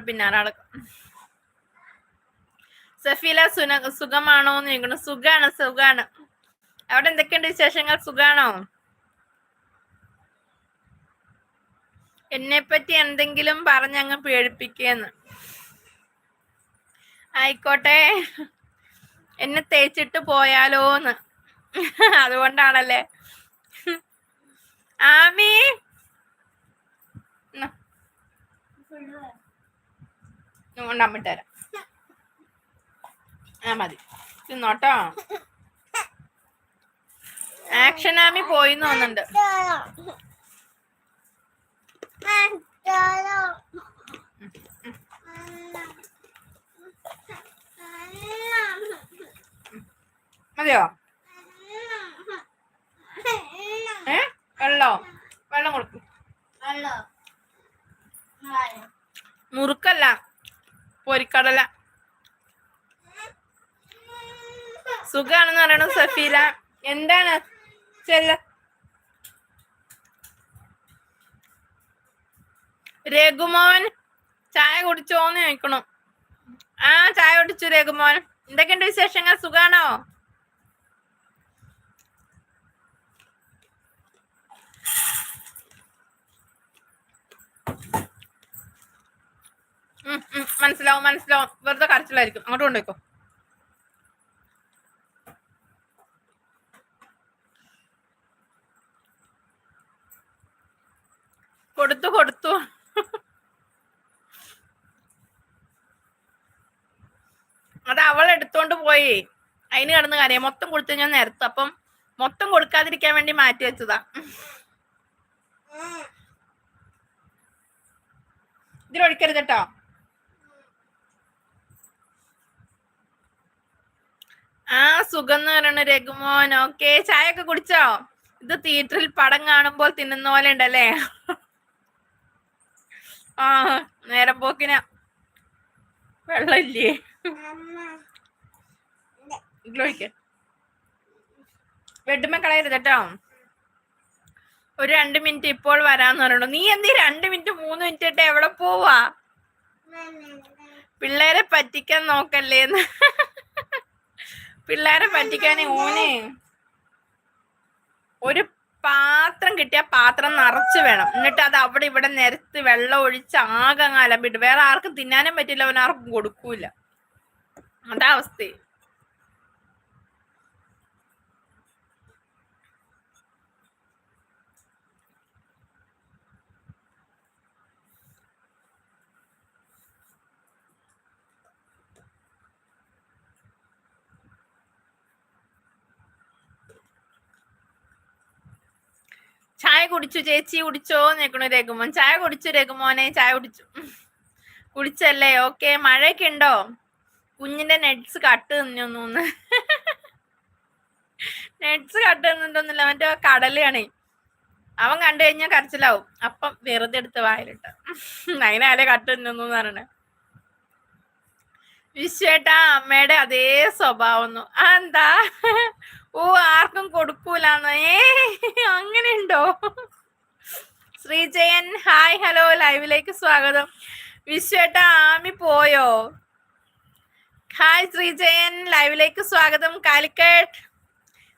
പിന്നാലെ നടക്കും. സഫീല സുഖമാണോ എന്ന് ചോദിക്കണം. സുഖാണ്. അവിടെ എന്തൊക്കെയുണ്ട് വിശേഷങ്ങൾ? സുഖാണോ? എന്നെ പറ്റി എന്തെങ്കിലും പറഞ്ഞങ്ങ് പേടിപ്പിക്കേന്ന്. ആയിക്കോട്ടെ, എന്നെ തേച്ചിട്ട് പോയാലോന്ന്. അതുകൊണ്ടാണല്ലേ. ആമി കൊണ്ടമ്മിട്ടരാം. മതി തിന്നോട്ടോ. ആക്ഷൻ ആമി പോയിന്ന് തോന്നുന്നുണ്ട്. മതിയോ? വെള്ളം കൊടുക്കും. മുറുക്കല്ല, പൊരിക്കടല. സുഖാണെന്ന് പറയണു സഫീല. എന്താണ് ചെല്ല? രഘുമോൻ ചായ കുടിച്ചോന്ന് ചോദിക്കണു. ചായ കുടിച്ചു രഘുമോൻ. എന്തൊക്കെയുണ്ട് വിശേഷങ്ങൾ? സുഖാണോ? മനസ്സിലാവും. വെറുതെ കരച്ചിലായിരിക്കും. അങ്ങോട്ട് കൊണ്ടുപോയിക്കോ. കൊടുത്തു. അത് അവൾ എടുത്തോണ്ട് പോയി. അതിന് കിടന്ന് കരയാം. മൊത്തം കൊടുത്തു ഞാൻ നേരത്തെ. അപ്പം മൊത്തം കൊടുക്കാതിരിക്കാൻ വേണ്ടി മാറ്റി വെച്ചതാ. ഇതിലൊഴിക്കരുത് കേട്ടോ. സുഖം എന്ന് പറയണ രഘുമോൻ. ഓക്കെ, ചായ ഒക്കെ കുടിച്ചോ? ഇത് തിയേറ്ററിൽ പടം കാണുമ്പോൾ തിന്നുന്ന പോലെ ഉണ്ടല്ലേ. നേരം പോക്കിന. വെള്ളം ഇല്ലേ? ഇതിലൊഴിക്ക. വെട്ടുമ്പോ കളയരുത് കേട്ടോ. ഒരു 2 മിനിറ്റ് ഇപ്പോൾ വരാന്ന് പറയണു. നീ എന്തി 2 മിനിറ്റ് 3 മിനിറ്റ് ഇട്ട് എവിടെ പോവാ? പിള്ളേരെ പറ്റിക്കാൻ നോക്കല്ലേന്ന്. പിള്ളേരെ പറ്റിക്കാനേ ഓനെ. ഒരു പാത്രം കിട്ടിയ പാത്രം നിറച്ച് വേണം. എന്നിട്ട് അത് അവിടെ ഇവിടെ നിരത്ത് വെള്ളം ഒഴിച്ച് ആകെ അലമ്പിട്ട്. വേറെ ആർക്കും തിന്നാനും പറ്റില്ല, അവൻ ആർക്കും കൊടുക്കൂല. അതാ അവസ്ഥ. ചായ കുടിച്ചു ചേച്ചി, കുടിച്ചോ നിൽക്കണു രഘുമോൻ. ചായ കുടിച്ചു രഘുമോനെ, ചായ കുടിച്ചല്ലേ? ഓക്കെ. മഴയൊക്കെ ഉണ്ടോ? കുഞ്ഞിന്റെ നെറ്റ്സ് കട്ട് തിന്നൊന്നു. നെറ്റ്സ് കട്ട് തിന്നിട്ടൊന്നുമില്ല, മറ്റേ കടലാണ്. അവൻ കണ്ടു കഴിഞ്ഞാൽ കരച്ചിലാവും. അപ്പം വെറുതെ എടുത്ത് വായിലിട്ട്. അതിനാലേ കട്ട് തിന്നു പറയണേ. വിശ്വേട്ടാ അമ്മയുടെ അതേ സ്വഭാവം. എന്താ? ആർക്കും കൊടുക്കൂലെന്ന്. അങ്ങനെയുണ്ടോ? ശ്രീജയൻ ഹായ് ഹലോ, ലൈവിലേക്ക് സ്വാഗതം. വിശ്വേട്ടാ ആമി പോയോ? ഹായ് ശ്രീജയൻ, ലൈവിലേക്ക് സ്വാഗതം. കാലിക്കറ്റ്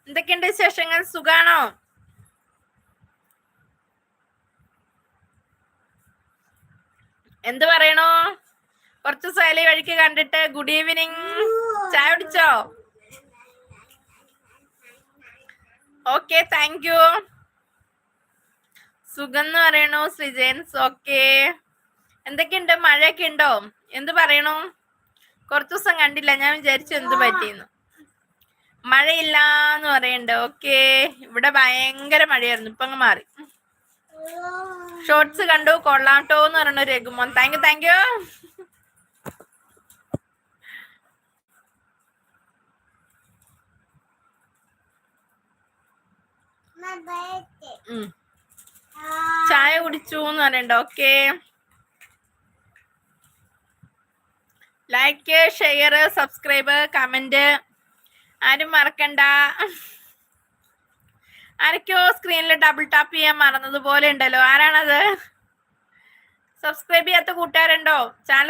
എന്തൊക്കെയുണ്ട് വിശേഷങ്ങൾ? സുഖാണോ? എന്ത് പറയണോ? കുറച്ച് സൈലി വഴിക്ക് കണ്ടിട്ട്. Good evening. ചായ കുടിച്ചോ? Okay, thank you. സുഖം എന്ന് പറയണു ശ്രീജയൻസ്. ഓക്കെ. എന്തൊക്കെയുണ്ട്? മഴയൊക്കെ ഉണ്ടോ? എന്ത് പറയണു? കുറച്ചു ദിവസം കണ്ടില്ല, ഞാൻ വിചാരിച്ചു എന്ത് പറ്റിയെന്ന്. മഴയില്ലാന്ന് പറയണ്ട്. ഓക്കെ, ഇവിടെ ഭയങ്കര മഴയായിരുന്നു, ഇപ്പൊ അങ്ങ് മാറി. ഷോർട്സ് കണ്ടു, കൊള്ളാട്ടോ എന്ന് പറയണു രഘുമോൻ. Thank you. ചായ കുടിച്ചു എന്ന് പറയണ്ട. Okay, like, share, subscribe, comment ആരും മറക്കണ്ട. ആരൊക്കെയോ സ്ക്രീനിൽ ഡബിൾ ടാപ്പ് ചെയ്യാൻ മറന്നതുപോലെ ഉണ്ടല്ലോ. ആരാണത്? സബ്സ്ക്രൈബ് ചെയ്യാത്ത കൂട്ടുകാരുണ്ടോ? ചാനൽ